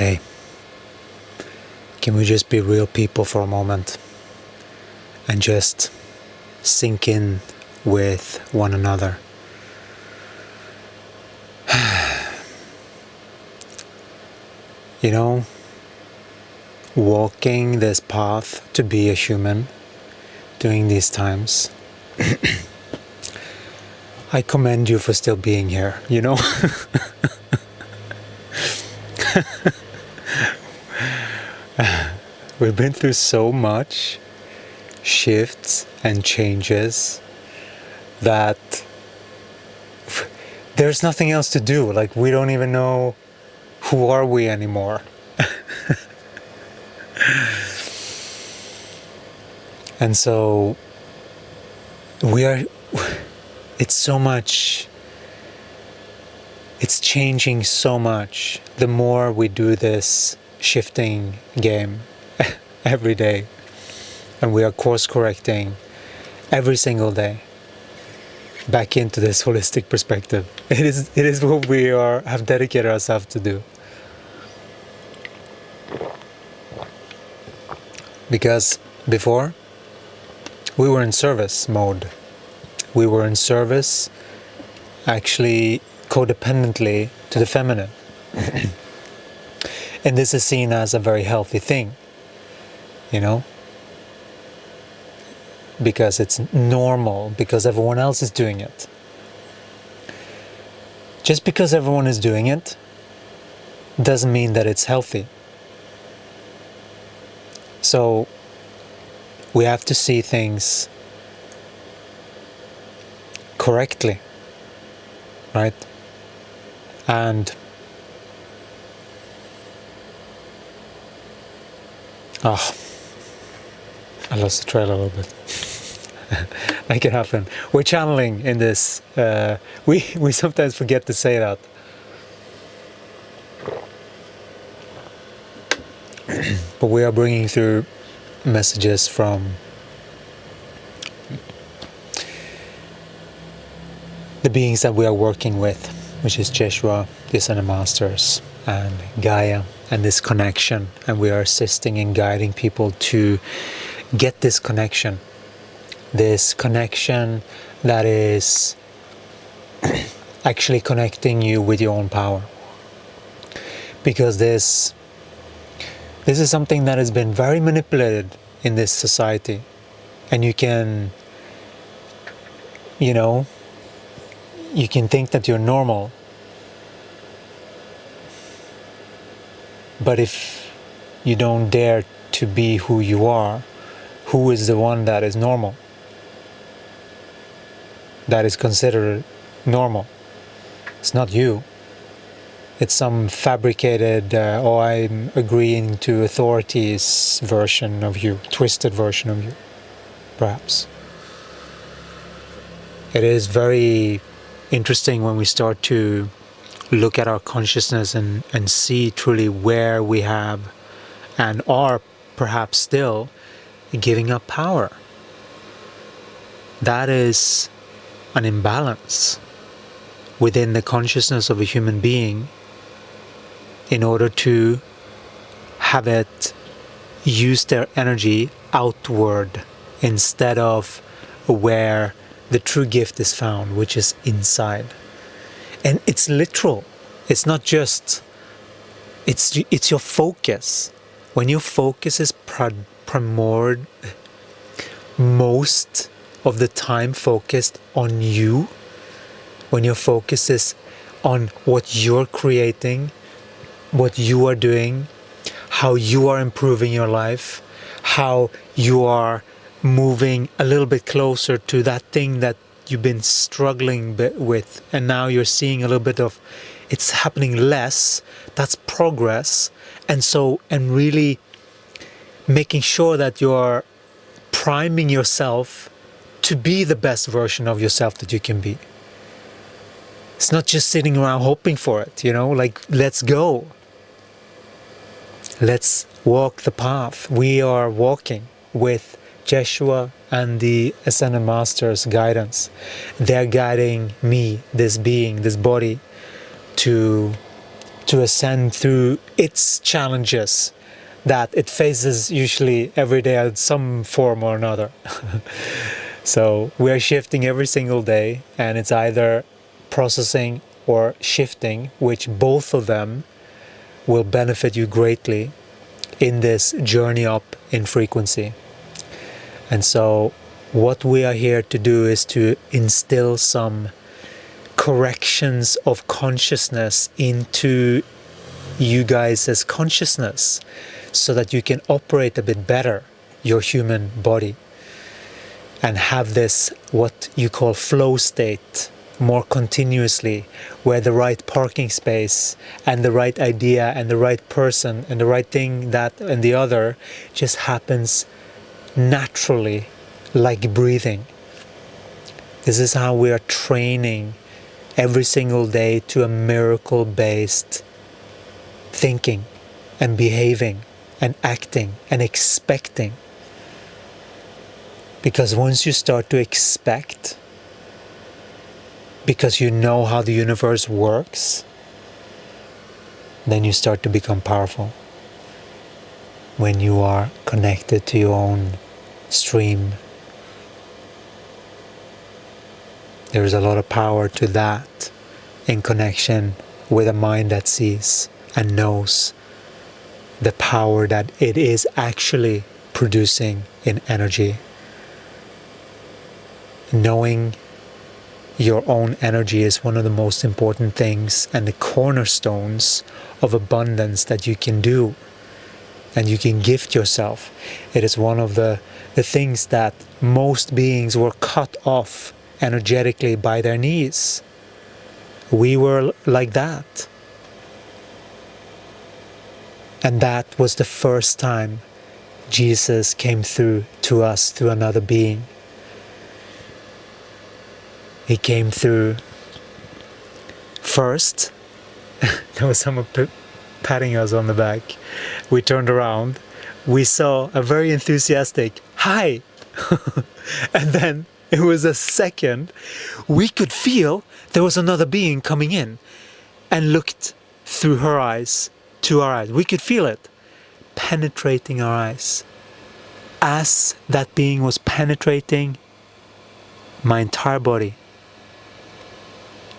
Hey, can we just be real people for a moment and just sink in with one another? You know, walking this path to be a human during these times, I commend you for still being here, you know? We've been through so much shifts and changes that there's nothing else to do. Like, we don't even know who are we anymore. And so it's so much, it's changing so much the more we do this shifting game every day, and we are course correcting every single day back into this holistic perspective. It is what we have dedicated ourselves to do. Because before, we were in service mode. We were in service actually codependently to the feminine. And this is seen as a very healthy thing, you know? Because it's normal, because everyone else is doing it. Just because everyone is doing it doesn't mean that it's healthy. So we have to see things correctly, right? And I lost the trail a little bit. Make it happen. We're channeling in this. We sometimes forget to say that. But we are bringing through messages from the beings that we are working with, which is Yeshua, the Ascended Masters, and Gaia, and this connection. And we are assisting and guiding people to get this connection that is actually connecting you with your own power. Because this is something that has been very manipulated in this society. And you can think that you're normal. But if you don't dare to be who you are, who is the one that is normal? That is considered normal. It's not you. It's some fabricated, I'm agreeing to authorities version of you, twisted version of you, perhaps. It is very interesting when we start to look at our consciousness and see truly where we have and are perhaps still giving up power. That is an imbalance within the consciousness of a human being in order to have it use their energy outward instead of where the true gift is found, which is inside. And it's literal. It's not just, it's your focus. When your focus is most of the time focused on you, when your focus is on what you're creating, what you are doing, how you are improving your life, how you are moving a little bit closer to that thing that you've been struggling with, and now you're seeing a little bit of it's happening less, that's progress. And really making sure that you're priming yourself to be the best version of yourself that you can be. It's not just sitting around hoping for it, like, let's go. Let's walk the path. We are walking with Yeshua and the Ascended Masters' guidance. They're guiding me, this being, this body, to to ascend through its challenges that it faces usually every day in some form or another. So we are shifting every single day, and it's either processing or shifting, which both of them will benefit you greatly in this journey up in frequency. And so what we are here to do is to instill some corrections of consciousness into you guys' consciousness, so that you can operate a bit better your human body and have this what you call flow state more continuously, where the right parking space and the right idea and the right person and the right thing, that and the other, just happens naturally, like breathing. This is how we are training every single day to a miracle-based thinking and behaving and acting and expecting. Because once you start to expect, because you know how the universe works, then you start to become powerful. When you are connected to your own stream, there's a lot of power to that, in connection with a mind that sees and knows the power that it is actually producing in energy. Knowing your own energy is one of the most important things and the cornerstones of abundance that you can do, and you can gift yourself. It is one of the things that most beings were cut off energetically by their knees. We were like that. And that was the first time Jesus came through to us through another being. He came through first. There was someone patting us on the back. We turned around. We saw a very enthusiastic hi. And then it was a second. We could feel there was another being coming in, and looked through her eyes to our eyes. We could feel it penetrating our eyes. As that being was penetrating my entire body,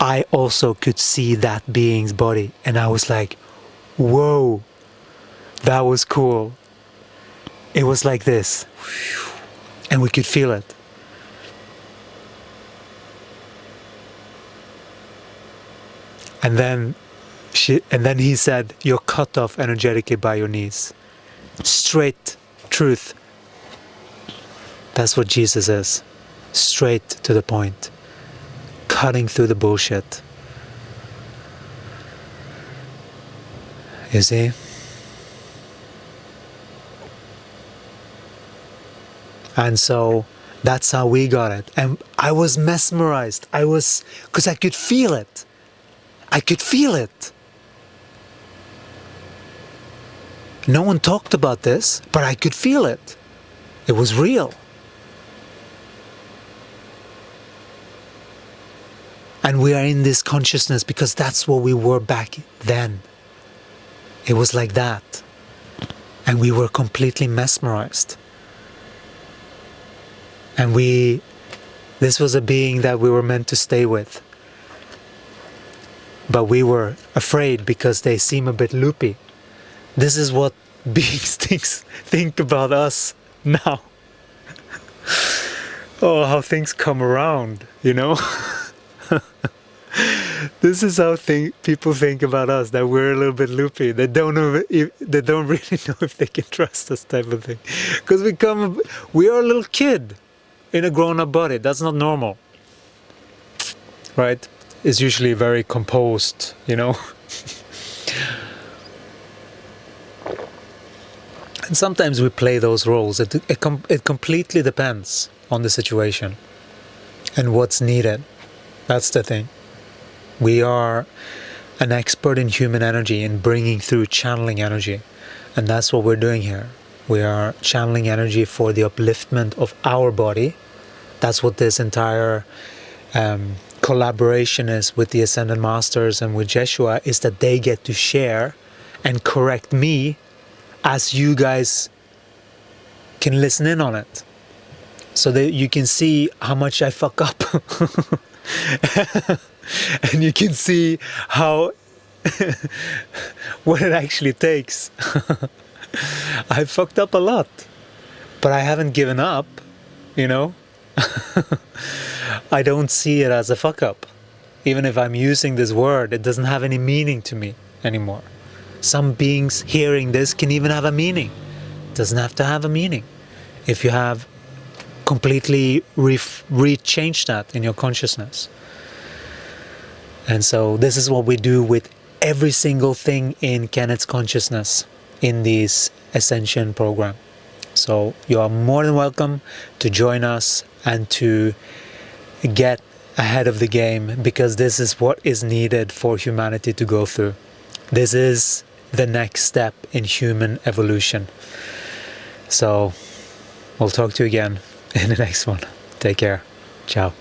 I also could see that being's body, and I was like, whoa, that was cool. It was like this, and we could feel it. And then he said, you're cut off energetically by your knees. Straight truth. That's what Jesus is. Straight to the point. Cutting through the bullshit. You see? And so that's how we got it. And I was mesmerized. Because I could feel it. I could feel it. No one talked about this, but I could feel it. It was real. And we are in this consciousness because that's what we were back then. It was like that. And we were completely mesmerized. And this was a being that we were meant to stay with. But we were afraid because they seem a bit loopy. This is what beings think about us now. Oh, how things come around, you know? This is how people think about us, that we're a little bit loopy. They don't really know if they can trust us, type of thing. Because we are a little kid in a grown-up body. That's not normal. Right? It's usually very composed, you know? And sometimes we play those roles. It completely depends on the situation and what's needed. That's the thing. We are an expert in human energy, in bringing through channeling energy. And that's what we're doing here. We are channeling energy for the upliftment of our body. That's what this entire collaboration is with the Ascended Masters and with Yeshua is that they get to share and correct me as you guys can listen in on it. So that you can see how much I fuck up. And you can see how what it actually takes. I fucked up a lot, but I haven't given up, you know. I don't see it as a fuck up. Even if I'm using this word, it doesn't have any meaning to me anymore. Some beings hearing this can even have a meaning. It doesn't have to have a meaning. If you have completely rechanged that in your consciousness. And so this is what we do with every single thing in Kenneth's consciousness in this Ascension program. So you are more than welcome to join us and to get ahead of the game, because this is what is needed for humanity to go through. This is the next step in human evolution. So we'll talk to you again in the next one. Take care. Ciao.